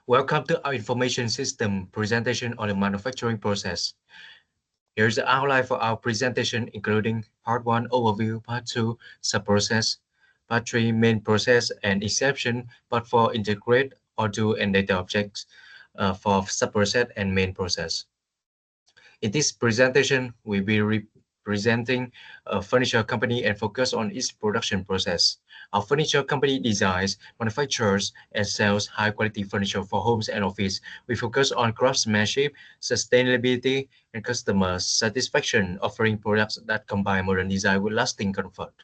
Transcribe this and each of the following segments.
Welcome to our information system presentation on the manufacturing process. Here's the outline for our presentation, including Part 1 overview, Part 2 sub-process, Part 3 main process and exception, Part 4 integrate, Odoo and data objects for sub-process and main process. In this presentation, we'll be representing a furniture company and focus on its production process. Our furniture company designs, manufactures, and sells high-quality furniture for homes and office. We focus on craftsmanship, sustainability, and customer satisfaction, offering products that combine modern design with lasting comfort.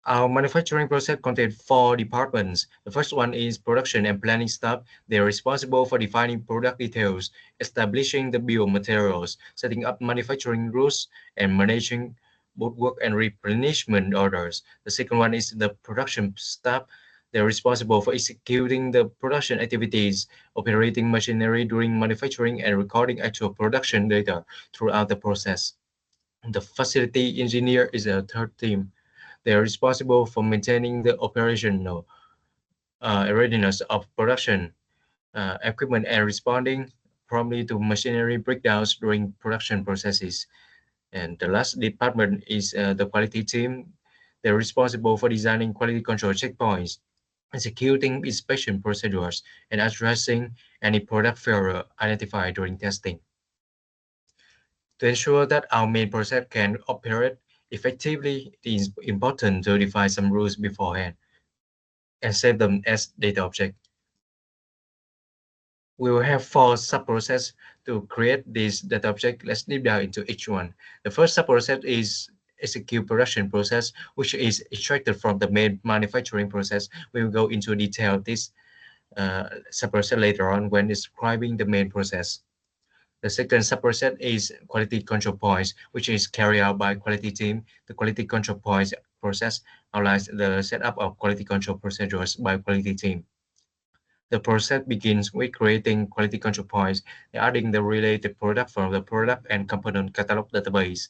Our manufacturing process contains 4 departments. The first one is production and planning staff. They are responsible for defining product details, establishing the bill of materials, setting up manufacturing rules, and managing both work and replenishment orders. The second one is the production staff. They are responsible for executing the production activities, operating machinery during manufacturing, and recording actual production data throughout the process. The facility engineer is a third team. They are responsible for maintaining the operational readiness of production equipment and responding promptly to machinery breakdowns during production processes. And the last department is the quality team. They're responsible for designing quality control checkpoints, executing inspection procedures, and addressing any product failure identified during testing. To ensure that our main process can operate effectively, it is important to define some rules beforehand and save them as data objects. We will have 4 sub-processes to create this data object. Let's deep dive into each one. The first sub-process is execute production process, which is extracted from the main manufacturing process. We will go into detail this sub-process later on when describing the main process. The second sub-process is quality control points, which is carried out by quality team. The quality control points process outlines the setup of quality control procedures by quality team. The process begins with creating quality control points and adding the related product from the product and component catalog database.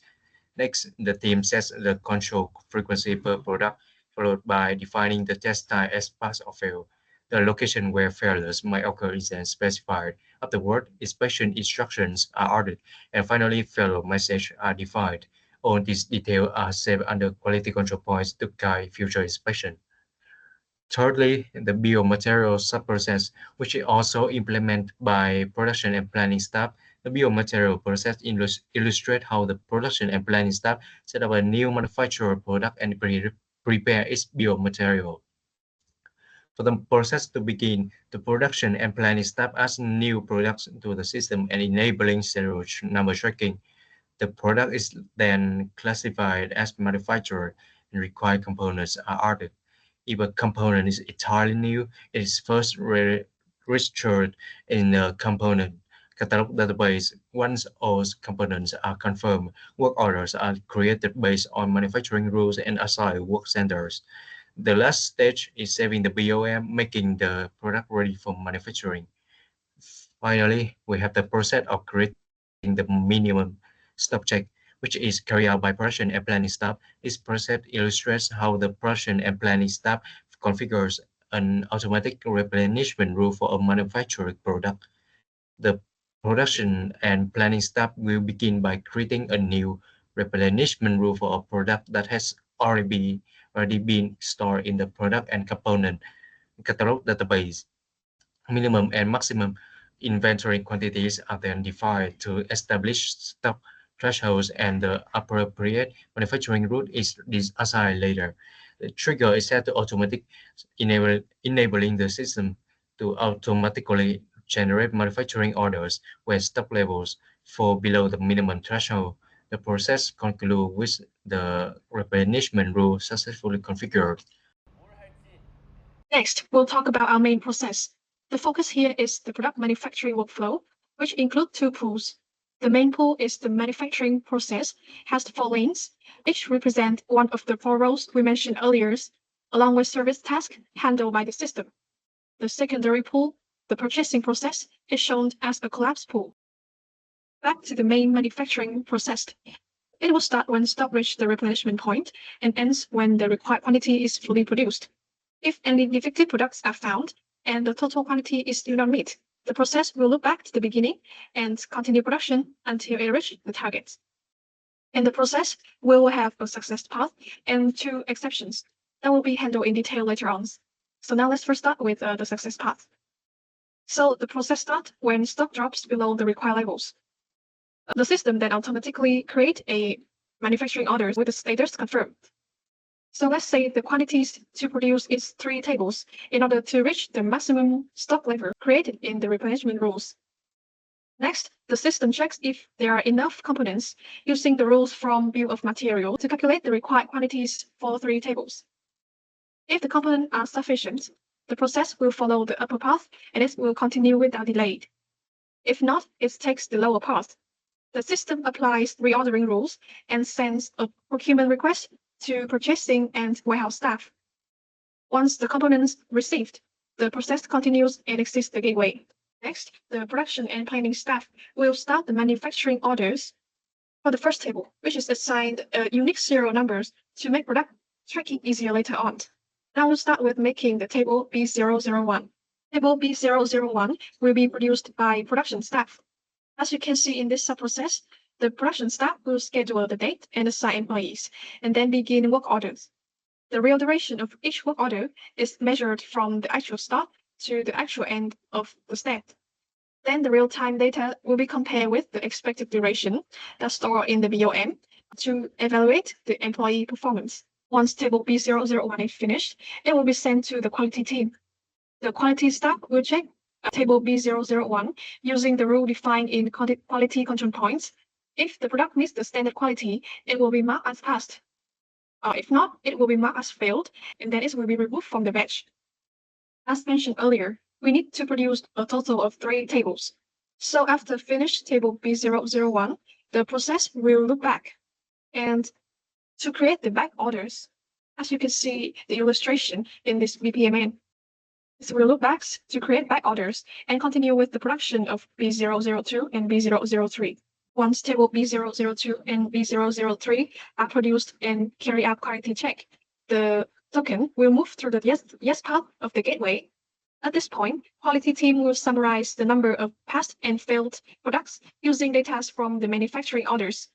Next, the team sets the control frequency per product, followed by defining the test time as pass or fail. The location where failures might occur is then specified. Afterward, inspection instructions are ordered, and finally, failure messages are defined. All these details are saved under quality control points to guide future inspection. Thirdly, the bill of materials sub-process, which is also implemented by production and planning staff. The bill of material process illustrates how the production and planning staff set up a new manufacturer product and prepare its bill of material. For the process to begin, the production and planning staff adds new products to the system and enabling serial number tracking. The product is then classified as manufactured and required components are ordered. If a component is entirely new, it is first registered in the component catalog database. Once all components are confirmed, work orders are created based on manufacturing rules and assigned work centers. The last stage is saving the BOM, making the product ready for manufacturing. Finally, we have the process of creating the minimum stop check, which is carried out by production and planning staff. This process illustrates how the production and planning staff configures an automatic replenishment rule for a manufactured product. The production and planning staff will begin by creating a new replenishment rule for a product that has already been stored in the product and component catalog database. Minimum and maximum inventory quantities are then defined to establish stock thresholds, and the appropriate manufacturing route is assigned later. The trigger is set to automatic, enabling the system to automatically generate manufacturing orders when stock levels fall below the minimum threshold. The process concludes with the replenishment rule successfully configured. Next, we'll talk about our main process. The focus here is the product manufacturing workflow, which include 2 pools. The main pool is the manufacturing process, has 4 lanes, each represent one of the 4 roles we mentioned earlier, along with service tasks handled by the system. The secondary pool, the purchasing process, is shown as a collapsed pool. Back to the main manufacturing process. It will start when stock reaches the replenishment point and ends when the required quantity is fully produced. If any defective products are found, and the total quantity is still not met, the process will look back to the beginning and continue production until it reaches the target. And the process will have a success path and 2 exceptions that will be handled in detail later on. So now let's first start with the success path. So the process starts when stock drops below the required levels. The system then automatically create a manufacturing order with the status confirmed. So let's say the quantities to produce is 3 tables in order to reach the maximum stock level created in the replenishment rules. Next, the system checks if there are enough components using the rules from bill of material to calculate the required quantities for 3 tables. If the components are sufficient, the process will follow the upper path and it will continue without delay. If not, it takes the lower path. The system applies reordering rules and sends a procurement request to purchasing and warehouse staff. Once the components received, the process continues and exits the gateway. Next, the production and planning staff will start the manufacturing orders for the first table, which is assigned unique serial numbers to make product tracking easier later on. Now we'll start with making the table B001. Table B001 will be produced by production staff. As you can see in this sub-process, the production staff will schedule the date and assign employees, and then begin work orders. The real duration of each work order is measured from the actual start to the actual end of the step. Then the real-time data will be compared with the expected duration that's stored in the BOM to evaluate the employee performance. Once table B001 is finished, it will be sent to the quality team. The quality staff will check table B001 using the rule defined in quality control points. If the product meets the standard quality, it will be marked as passed. If not, it will be marked as failed, and then it will be removed from the batch. As mentioned earlier, we need to produce a total of 3 tables. So after finish table B001, the process will look back and to create the back orders. As you can see the illustration in this BPMN, it will look back to create back orders and continue with the production of B002 and B003. Once table B002 and B003 are produced and carry out quality check, the token will move through the yes path of the gateway. At this point, quality team will summarize the number of passed and failed products using data from the manufacturing orders.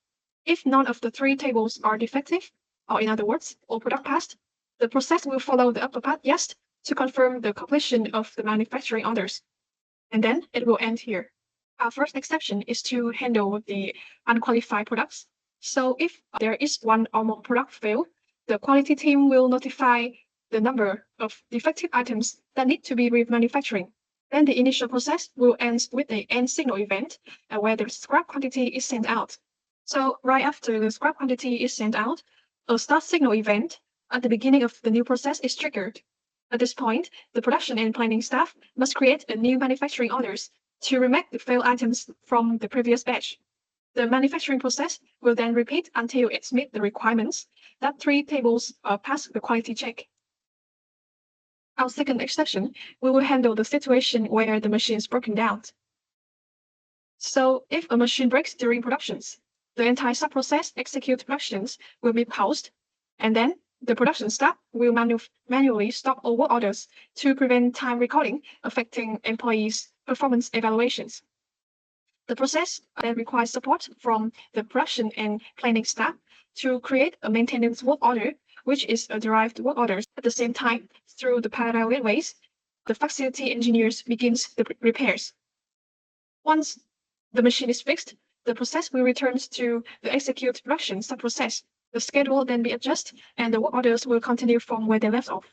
If none of the 3 tables are defective, or in other words, all product passed, the process will follow the upper path yes to confirm the completion of the manufacturing orders. And then it will end here. Our first exception is to handle the unqualified products. So if there is 1 or more product fail, the quality team will notify the number of defective items that need to be remanufacturing. Then the initial process will end with the end signal event where the scrap quantity is sent out. So right after the scrap quantity is sent out, a start signal event at the beginning of the new process is triggered. At this point, the production and planning staff must create a new manufacturing orders to remake the failed items from the previous batch. The manufacturing process will then repeat until it meets the requirements that 3 tables pass the quality check. Our second exception, we will handle the situation where the machine is broken down. So if a machine breaks during productions, the entire sub-process execute productions will be paused, and then the production staff will manually stop all work orders to prevent time recording affecting employees' performance evaluations. The process then requires support from the production and planning staff to create a maintenance work order, which is a derived work order. At the same time, through the parallel gateways, the facility engineers begins the repairs. Once the machine is fixed, the process will return to the execute production sub-process. The schedule will then be adjusted, and the work orders will continue from where they left off.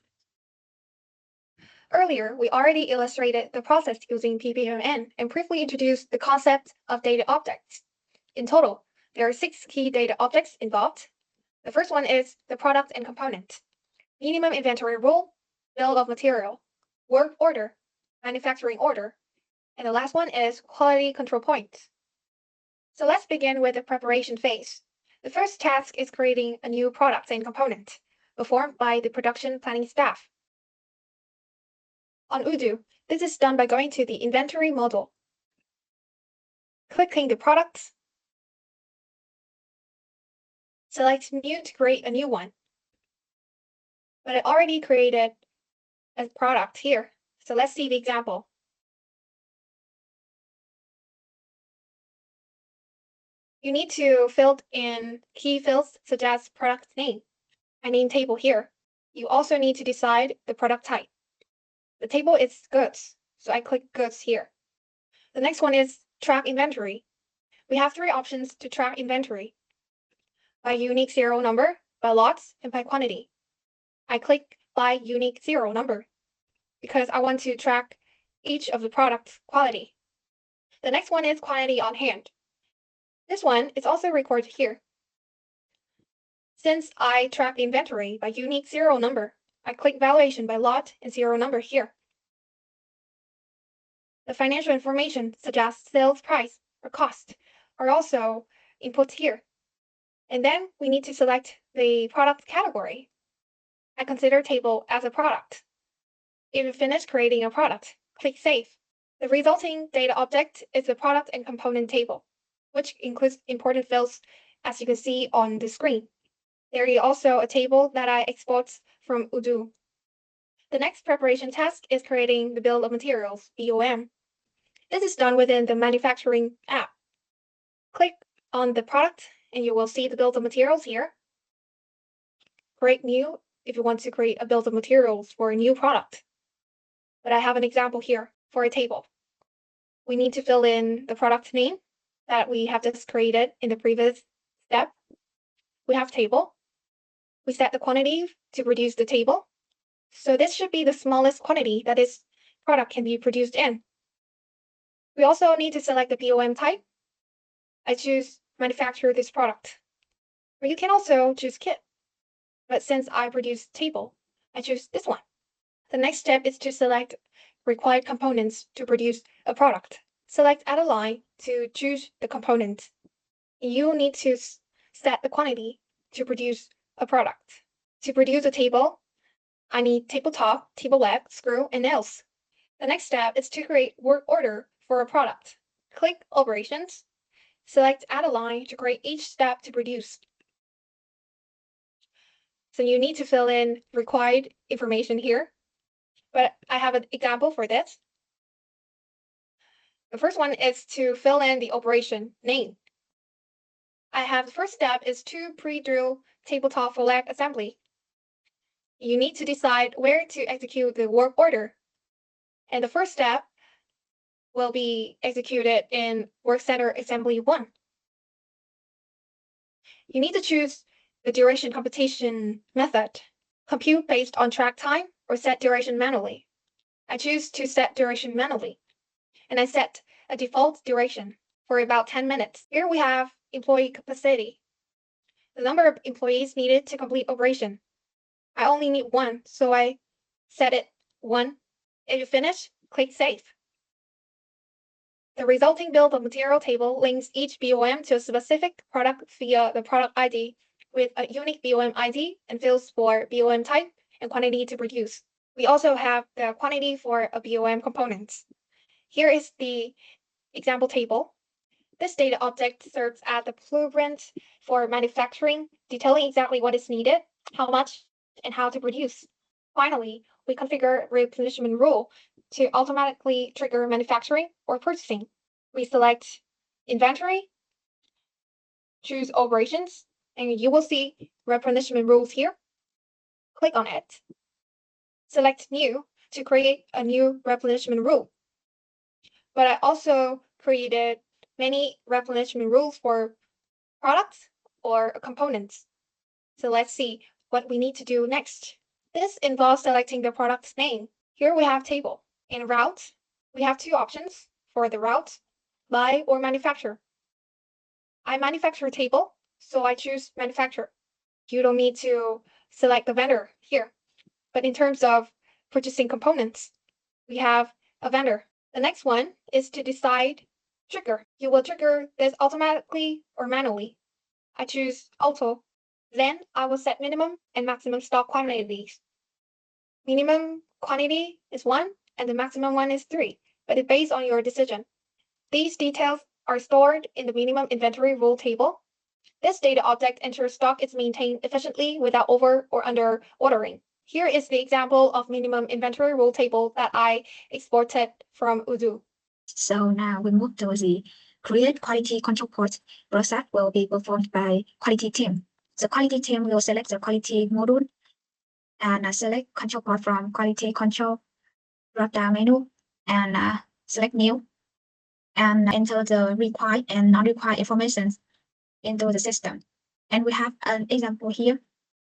Earlier, we already illustrated the process using BPMN and briefly introduced the concept of data objects. In total, there are 6 key data objects involved. The first one is the product and component, minimum inventory rule, bill of material, work order, manufacturing order, and the last one is quality control point. So let's begin with the preparation phase. The first task is creating a new product and component, performed by the production planning staff. On Odoo, this is done by going to the inventory module, clicking the products, select new to create a new one. But I already created a product here, So let's see the example. You need to fill in key fields such as product name. I name table here. You also need to decide the product type. The table is goods, so I click goods here. The next one is track inventory. We have 3 options to track inventory: by unique serial number, by lots, and by quantity. I click by unique serial number because I want to track each of the product's quality. The next one is quantity on hand. This one is also recorded here. Since I track inventory by unique serial number, I click valuation by lot and serial number here. The financial information such as sales price or cost are also input here. And then we need to select the product category. I consider table as a product. If you finish creating a product, click Save. The resulting data object is the product and component table, which includes important fields as you can see on the screen. There is also a table that I export from Odoo. The next preparation task is creating the bill of materials, BOM. This is done within the manufacturing app. Click on the product and you will see the bill of materials here. Create new if you want to create a bill of materials for a new product. But I have an example here for a table. We need to fill in the product name that we have just created in the previous step. We have table. We set the quantity to produce the table. So this should be the smallest quantity that this product can be produced in. We also need to select the BOM type. I choose manufacture this product. Or you can also choose kit. But since I produce table, I choose this one. The next step is to select required components to produce a product. Select Add a Line to choose the component. You need to set the quantity to produce a product. To produce a table, I need table top, table leg, screw, and nails. The next step is to create work order for a product. Click Operations. Select Add a Line to create each step to produce. So you need to fill in required information here. But I have an example for this. The first one is to fill in the operation name. I have the first step is to pre-drill tabletop for leg assembly. You need to decide where to execute the work order. And the first step will be executed in Work Center Assembly 1. You need to choose the duration computation method. Compute based on track time or set duration manually. I choose to set duration manually. And I set a default duration for about 10 minutes. Here we have employee capacity, the number of employees needed to complete operation. I only need 1, so I set it 1. If you finish, click Save. The resulting bill of material table links each BOM to a specific product via the product ID with a unique BOM ID and fields for BOM type and quantity to produce. We also have the quantity for a BOM components. Here is the example table. This data object serves as the blueprint for manufacturing, detailing exactly what is needed, how much, and how to produce. Finally, we configure replenishment rule to automatically trigger manufacturing or purchasing. We select inventory, choose operations, and you will see replenishment rules here. Click on it. Select new to create a new replenishment rule. But I also created many replenishment rules for products or components. So let's see what we need to do next. This involves selecting the product's name. Here we have table. In route, we have 2 options for the route, buy or manufacture. I manufacture table, so I choose manufacture. You don't need to select the vendor here. But in terms of purchasing components, we have a vendor. The next one is to decide trigger. You will trigger this automatically or manually. I choose auto. Then I will set minimum and maximum stock quantities. Minimum quantity is 1 and the maximum one is 3, but it's based on your decision. These details are stored in the minimum inventory rule table. This data object ensures stock is maintained efficiently without over or under ordering. Here is the example of minimum inventory rule table that I exported from Odoo. So now we move to the create quality control port. Process will be performed by quality team. The quality team will select the quality module and select control port from quality control drop-down menu and select new and enter the required and non-required information into the system. And we have an example here.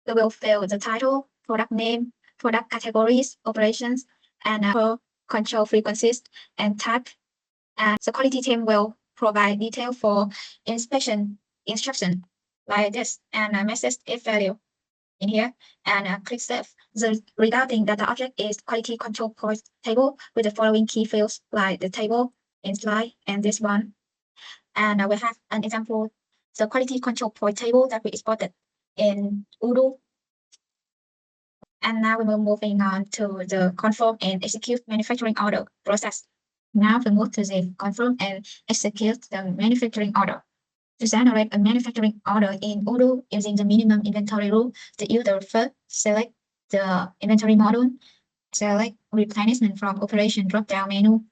We will fill the title, product name, product categories, operations, and control frequencies and type. And the quality team will provide detail for inspection instruction like this and a message if value in here and click save. The resulting data object is quality control point table with the following key fields like the table in slide and this one. And we have an example, the quality control point table that we exported in Odoo. And now we're moving on to the confirm and execute manufacturing order process. Now we move to the confirm and execute the manufacturing order. To generate a manufacturing order in Odoo using the minimum inventory rule, the user first select the inventory module, select replenishment from operation drop-down menu.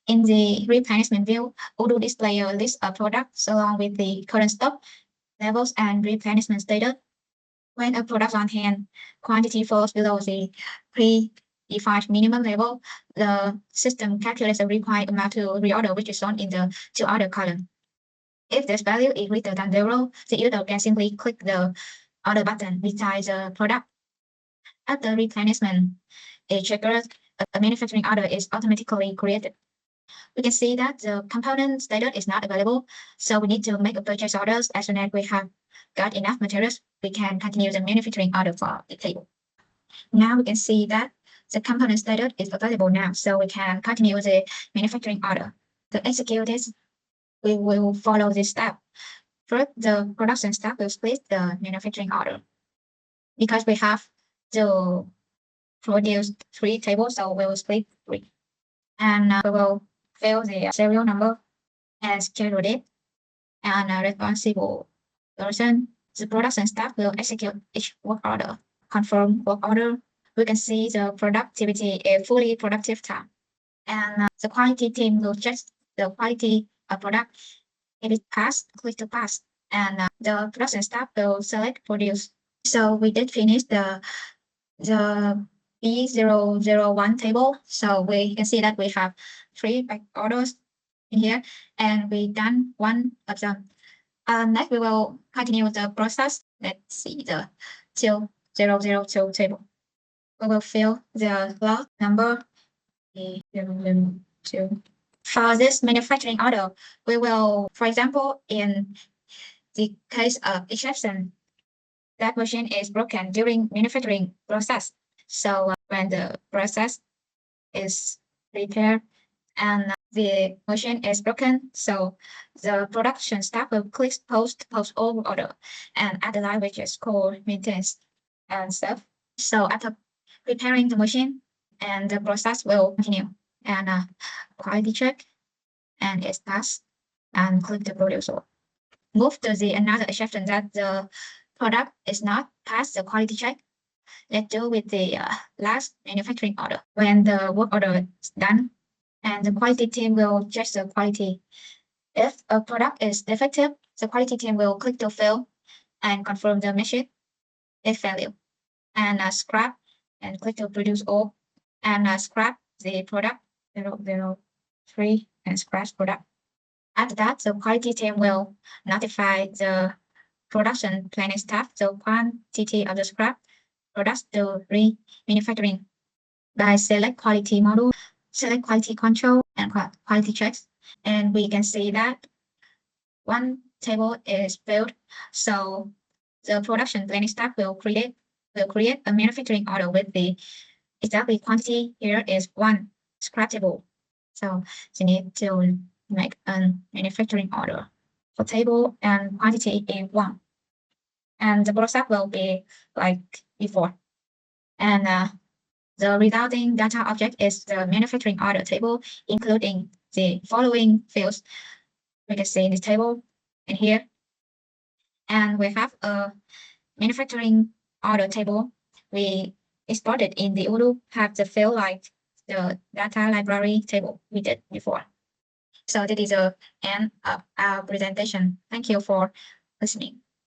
In the replenishment view, Odoo displays a list of products along with the current stock levels and replenishment status. When a product on hand quantity falls below the pre-defined minimum level, the system calculates the required amount to reorder, which is shown in the to order column. If this value is greater than 0, the user can simply click the order button beside the product. After replenishment is triggered, a manufacturing order is automatically created. We can see that the component status is not available, so we need to make a purchase order. As soon as we have got enough materials, we can continue the manufacturing order for the table. Now we can see that the component status is available now, so we can continue the manufacturing order. To execute this, we will follow this step. First, the production staff will split the manufacturing order. Because we have to produce 3 tables, so we will split 3. And we will fill the serial number and schedule date and a responsible person. The production staff will execute each work order. Confirm work order. We can see the productivity is fully productive time. And the quality team will check the quality of product. If it passed, click to pass. And the production staff will select produce. So we did finish the B001 table. So we can see that we have 3 back orders in here, and we done 1 of them. Next, we will continue the process. Let's see the 002 table. We will fill the lot number 002. For this manufacturing order, we will, for example, in the case of exception, that machine is broken during manufacturing process. So when the process is repaired and the machine is broken, so the production staff will click post all order and add the line which is called maintenance and stuff. So after repairing the machine, and the process will continue and quality check and it's passed and click the producer. Move to the another exception that the product is not past the quality check. Let's do with the last manufacturing order. When the work order is done, and the quality team will check the quality. If a product is defective, the quality team will click to fail and confirm the message if value, and scrap and click to produce all, and scrap the product 003 and scratch product. After that, the quality team will notify the production planning staff the quantity of the scrap products to remanufacturing by select quality module, select quality control and quality checks. And we can see that 1 table is built. So the production planning staff will create a manufacturing order with the exactly quantity here is 1 scrap table. So you need to make a manufacturing order for table and quantity is 1. And the process will be like before. And the resulting data object is the manufacturing order table, including the following fields. We can see in this table and here. And we have a manufacturing order table. We exported in the Odoo have the field like the data library table we did before. So that is the end of our presentation. Thank you for listening.